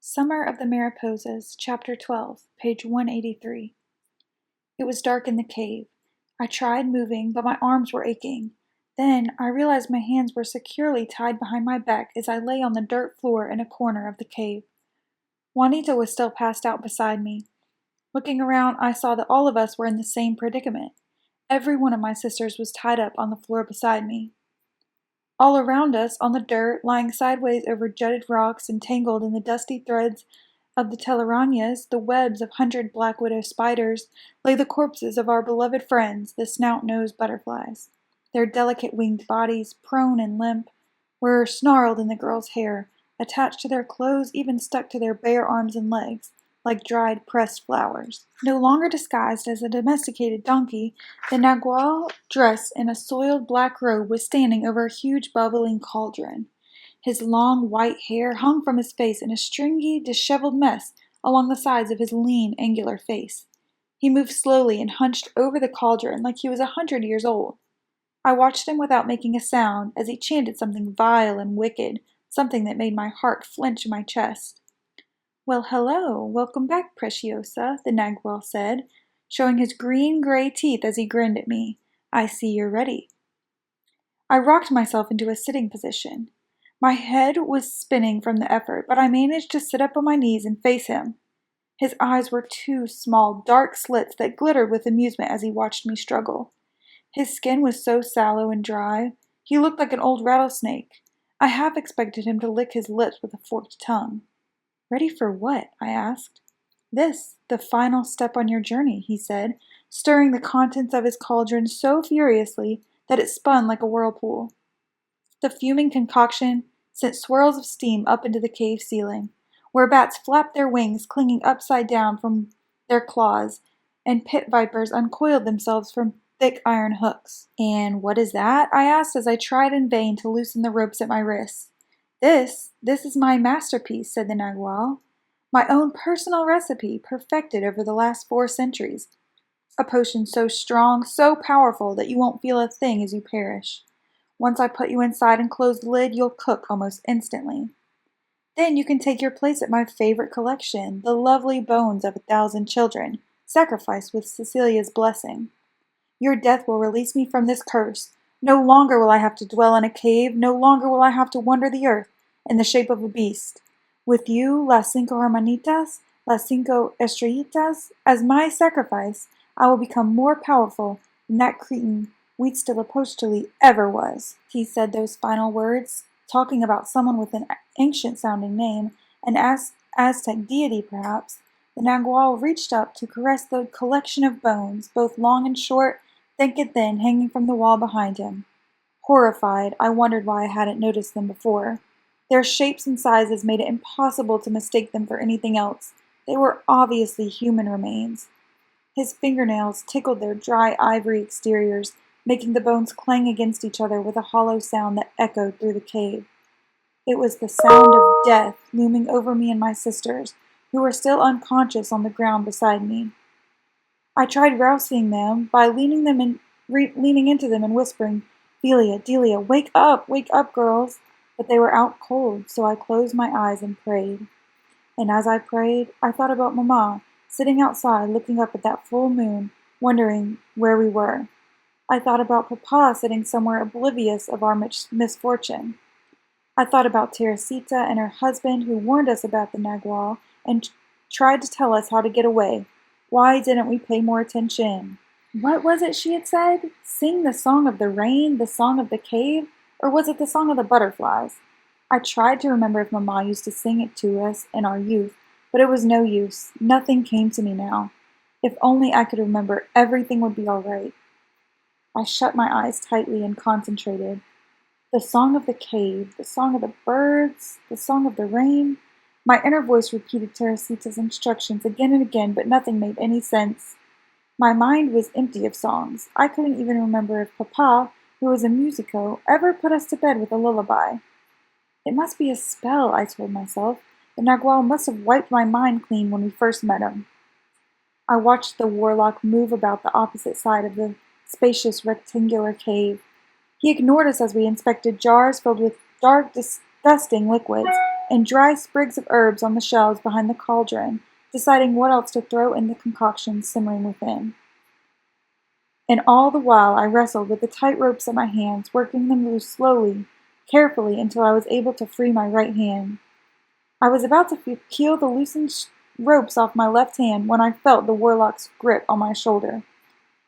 Summer of the Mariposas, Chapter 12, page 183. It was dark in the cave. I tried moving, but my arms were aching. Then I realized my hands were securely tied behind my back as I lay on the dirt floor in a corner of the cave. Juanita was still passed out beside me. Looking around, I saw that all of us were in the same predicament. Every one of my sisters was tied up on the floor beside me. All around us, on the dirt, lying sideways over jutted rocks and tangled in the dusty threads of the telarañas, the webs of 100 black widow spiders, lay the corpses of our beloved friends, the snout-nosed butterflies. Their delicate winged bodies, prone and limp, were snarled in the girls' hair, attached to their clothes, even stuck to their bare arms and legs, like dried pressed flowers. No longer disguised as a domesticated donkey, the nagual, dressed in a soiled black robe, was standing over a huge bubbling cauldron. His long white hair hung from his face in a stringy, disheveled mess along the sides of his lean, angular face. He moved slowly and hunched over the cauldron like he was 100 years old. I watched him without making a sound as he chanted something vile and wicked, something that made my heart flinch in my chest. "Well, hello, welcome back, Preciosa," the nagual said, showing his green-gray teeth as he grinned at me. "I see you're ready." I rocked myself into a sitting position. My head was spinning from the effort, but I managed to sit up on my knees and face him. His eyes were two small, dark slits that glittered with amusement as he watched me struggle. His skin was so sallow and dry, he looked like an old rattlesnake. I half expected him to lick his lips with a forked tongue. "Ready for what?" I asked. "This, the final step on your journey," he said, stirring the contents of his cauldron so furiously that it spun like a whirlpool. The fuming concoction sent swirls of steam up into the cave ceiling, where bats flapped their wings clinging upside down from their claws, and pit vipers uncoiled themselves from thick iron hooks. "And what is that?" I asked as I tried in vain to loosen the ropes at my wrists. This is my masterpiece," said the nagual. "My own personal recipe, perfected over the last 4 centuries. A potion so strong, so powerful, that you won't feel a thing as you perish. Once I put you inside and close the lid, you'll cook almost instantly. Then you can take your place at my favorite collection, the lovely bones of 1,000 children, sacrificed with Cecilia's blessing. Your death will release me from this curse. No longer will I have to dwell in a cave, no longer will I have to wander the earth in the shape of a beast. With you, las 5 hermanitas, las 5 estrellitas, as my sacrifice, I will become more powerful than that cretin Huitzilopochtli ever was." He said those final words, talking about someone with an ancient-sounding name, an Aztec deity perhaps. The nagual reached up to caress the collection of bones, both long and short, thick and thin, hanging from the wall behind him. Horrified, I wondered why I hadn't noticed them before. Their shapes and sizes made it impossible to mistake them for anything else. They were obviously human remains. His fingernails tickled their dry ivory exteriors, making the bones clang against each other with a hollow sound that echoed through the cave. It was the sound of death looming over me and my sisters, who were still unconscious on the ground beside me. I tried rousing them by leaning into them and whispering, Delia, wake up, girls." But they were out cold, so I closed my eyes and prayed. And as I prayed, I thought about Mama, sitting outside looking up at that full moon, wondering where we were. I thought about Papa sitting somewhere oblivious of our misfortune. I thought about Teresita and her husband who warned us about the nagual and tried to tell us how to get away. Why didn't we pay more attention? What was it she had said? Sing the song of the rain, the song of the cave? Or was it the song of the butterflies? I tried to remember if Mama used to sing it to us in our youth, but it was no use. Nothing came to me now. If only I could remember, everything would be all right. I shut my eyes tightly and concentrated. The song of the cave, the song of the birds, the song of the rain. My inner voice repeated Teresita's instructions again and again, but nothing made any sense. My mind was empty of songs. I couldn't even remember if Papa, who was a musico, ever put us to bed with a lullaby. It must be a spell, I told myself. The nagual must have wiped my mind clean when we first met him. I watched the warlock move about the opposite side of the spacious rectangular cave. He ignored us as we inspected jars filled with dark, disgusting liquids and dry sprigs of herbs on the shelves behind the cauldron, deciding what else to throw in the concoction simmering within. And all the while I wrestled with the tight ropes in my hands, working them loose slowly, carefully, until I was able to free my right hand. I was about to peel the loosened ropes off my left hand when I felt the warlock's grip on my shoulder.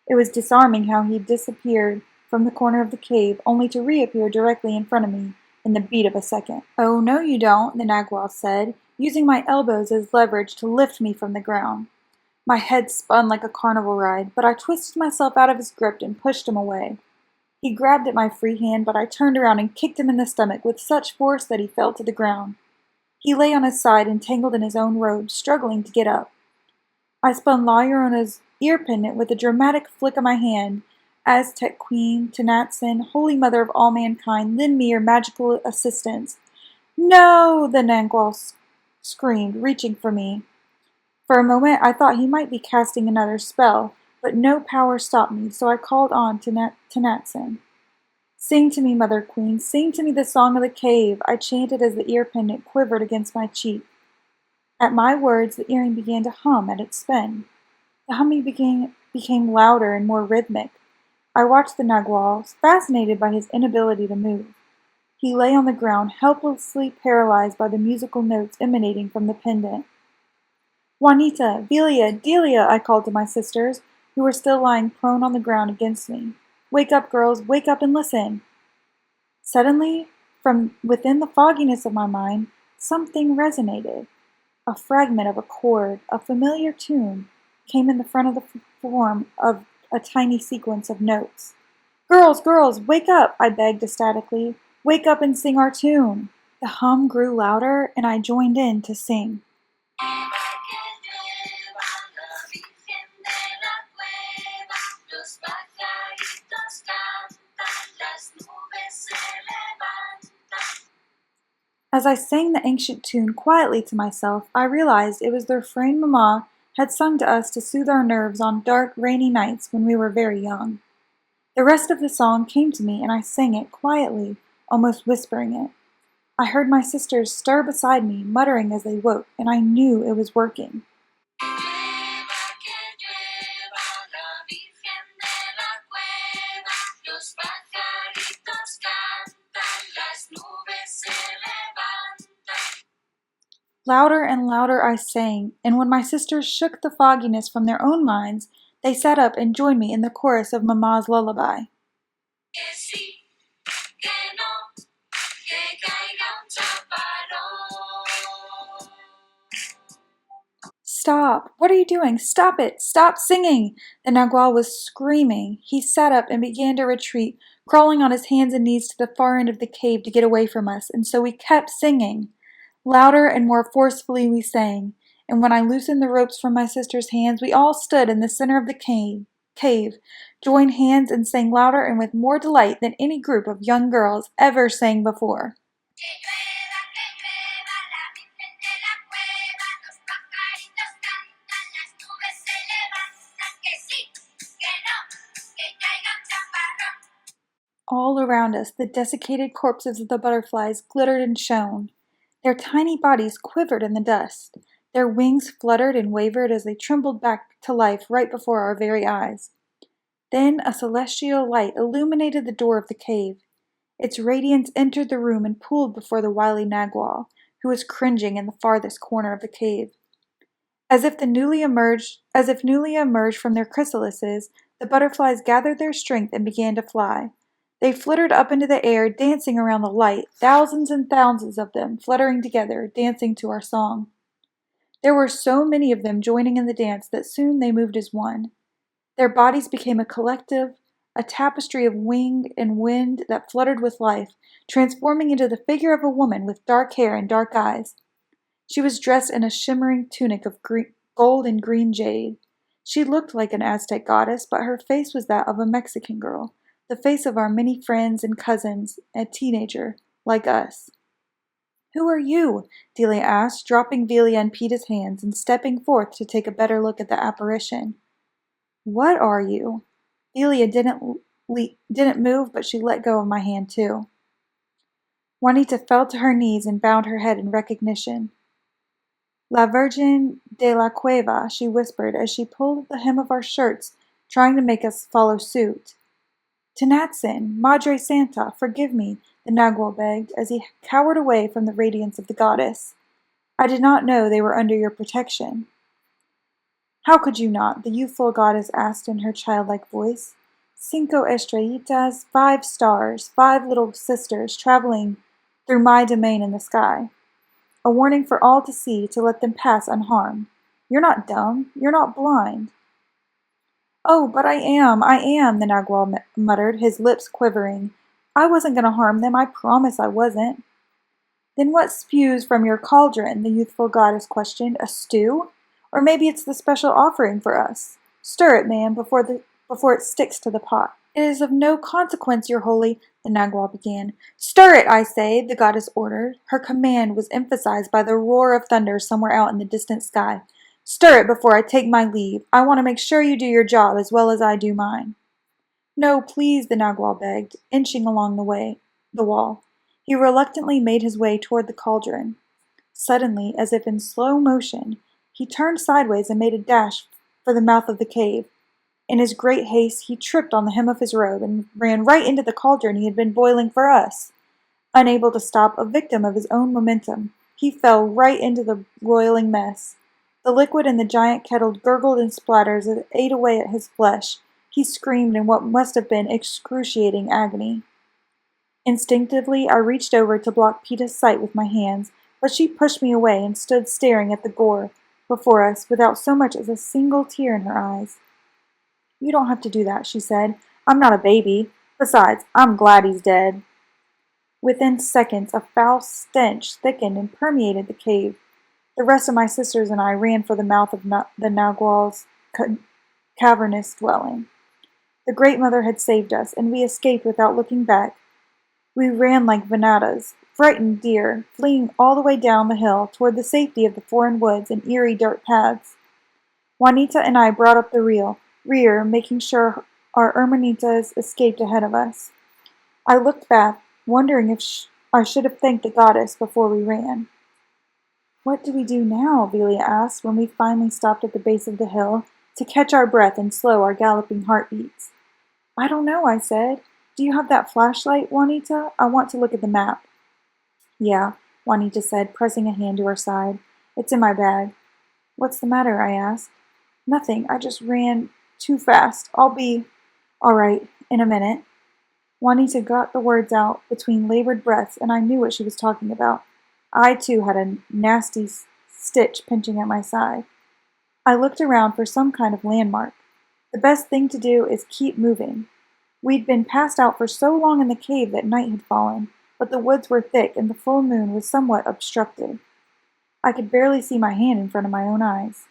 It was disarming how he disappeared from the corner of the cave, only to reappear directly in front of me in the beat of a second. "Oh, no you don't," the Nagual said, using my elbows as leverage to lift me from the ground. My head spun like a carnival ride, but I twisted myself out of his grip and pushed him away. He grabbed at my free hand, but I turned around and kicked him in the stomach with such force that he fell to the ground. He lay on his side, entangled in his own robe, struggling to get up. I spun La Llorona's ear pendant with a dramatic flick of my hand. "Aztec Queen, Tenatsin, Holy Mother of all mankind, lend me your magical assistance." "No!" the Nagual screamed, reaching for me. For a moment I thought he might be casting another spell, but no power stopped me, so I called on Tenatsin. "Sing to me, Mother Queen, sing to me the song of the cave," I chanted as the ear pendant quivered against my cheek. At my words, the earring began to hum at its spin. The humming became louder and more rhythmic. I watched the Nagual, fascinated by his inability to move. He lay on the ground, helplessly paralyzed by the musical notes emanating from the pendant. "Juanita, Velia, Delia," I called to my sisters, who were still lying prone on the ground against me. "Wake up, girls, wake up and listen." Suddenly, from within the fogginess of my mind, something resonated. A fragment of a chord, a familiar tune, came in the front of the form of a tiny sequence of notes. "Girls, girls, wake up," I begged ecstatically. "Wake up and sing our tune." The hum grew louder, and I joined in to sing. As I sang the ancient tune quietly to myself, I realized it was the refrain Mama had sung to us to soothe our nerves on dark, rainy nights when we were very young. The rest of the song came to me, and I sang it quietly, almost whispering it. I heard my sisters stir beside me, muttering as they woke, and I knew it was working. Louder and louder I sang, and when my sisters shook the fogginess from their own minds, they sat up and joined me in the chorus of Mama's lullaby. "Stop! What are you doing? Stop it! Stop singing!" The Nagual was screaming. He sat up and began to retreat, crawling on his hands and knees to the far end of the cave to get away from us, and so we kept singing. Louder and more forcefully we sang, and when I loosened the ropes from my sister's hands, we all stood in the center of the cave, joined hands and sang louder and with more delight than any group of young girls ever sang before. All around us, the desiccated corpses of the butterflies glittered and shone. Their tiny bodies quivered in the dust. Their wings fluttered and wavered as they trembled back to life right before our very eyes. Then a celestial light illuminated the door of the cave. Its radiance entered the room and pooled before the wily Nagual, who was cringing in the farthest corner of the cave. As if newly emerged from their chrysalises, the butterflies gathered their strength and began to fly. They flittered up into the air, dancing around the light, thousands and thousands of them, fluttering together, dancing to our song. There were so many of them joining in the dance that soon they moved as one. Their bodies became a collective, a tapestry of wing and wind that fluttered with life, transforming into the figure of a woman with dark hair and dark eyes. She was dressed in a shimmering tunic of gold and green jade. She looked like an Aztec goddess, but her face was that of a Mexican girl, the face of our many friends and cousins, a teenager, like us. "Who are you?" Delia asked, dropping Velia in Peta's hands and stepping forth to take a better look at the apparition. "What are you?" Velia didn't move, but she let go of my hand too. Juanita fell to her knees and bowed her head in recognition. La Virgen de la Cueva, she whispered as she pulled at the hem of our shirts, trying to make us follow suit. Tanatzin, Madre Santa, forgive me, the Nagual begged, as he cowered away from the radiance of the goddess. I did not know they were under your protection. How could you not? The youthful goddess asked in her childlike voice. 5 estrellitas, 5 stars, 5 little sisters traveling through my domain in the sky. A warning for all to see, to let them pass unharmed. You're not dumb. You're not blind. Oh, but I am, the Nagual muttered, his lips quivering. I wasn't going to harm them, I promise I wasn't. Then what spews from your cauldron? The youthful goddess questioned. A stew? Or maybe it's the special offering for us. Stir it, man, before it sticks to the pot. It is of no consequence, your holy, the Nagual began. Stir it, I say, the goddess ordered. Her command was emphasized by the roar of thunder somewhere out in the distant sky. Stir it before I take my leave. I want to make sure you do your job as well as I do mine. No, please, the Nagual begged, inching along the wall. He reluctantly made his way toward the cauldron. Suddenly, as if in slow motion, he turned sideways and made a dash for the mouth of the cave. In his great haste, he tripped on the hem of his robe and ran right into the cauldron he had been boiling for us. Unable to stop, a victim of his own momentum, he fell right into the roiling mess. The liquid in the giant kettle gurgled and splattered as it ate away at his flesh. He screamed in what must have been excruciating agony. Instinctively, I reached over to block Peta's sight with my hands, but she pushed me away and stood staring at the gore before us without so much as a single tear in her eyes. You don't have to do that, she said. I'm not a baby. Besides, I'm glad he's dead. Within seconds, a foul stench thickened and permeated the cave. The rest of my sisters and I ran for the mouth of the Nagual's cavernous dwelling. The Great Mother had saved us, and we escaped without looking back. We ran like venadas, frightened deer, fleeing all the way down the hill toward the safety of the foreign woods and eerie dirt paths. Juanita and I brought up the rear, making sure our hermanitas escaped ahead of us. I looked back, wondering if I should have thanked the goddess before we ran. What do we do now? Velia asked when we finally stopped at the base of the hill to catch our breath and slow our galloping heartbeats. I don't know, I said. Do you have that flashlight, Juanita? I want to look at the map. Yeah, Juanita said, pressing a hand to her side. It's in my bag. What's the matter? I asked. Nothing. I just ran too fast. I'll be all right in a minute. Juanita got the words out between labored breaths, and I knew what she was talking about. I, too, had a nasty stitch pinching at my side. I looked around for some kind of landmark. The best thing to do is keep moving. We'd been passed out for so long in the cave that night had fallen, but the woods were thick and the full moon was somewhat obstructed. I could barely see my hand in front of my own eyes.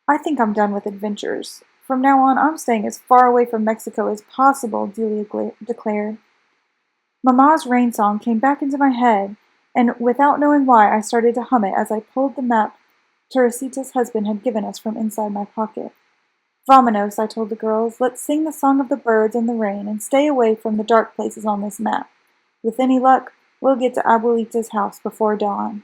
I think I'm done with adventures. From now on, I'm staying as far away from Mexico as possible, Delia declared. Mama's rain song came back into my head, and without knowing why, I started to hum it as I pulled the map Teresita's husband had given us from inside my pocket. Vamonos, I told the girls, let's sing the song of the birds and the rain and stay away from the dark places on this map. With any luck, we'll get to Abuelita's house before dawn.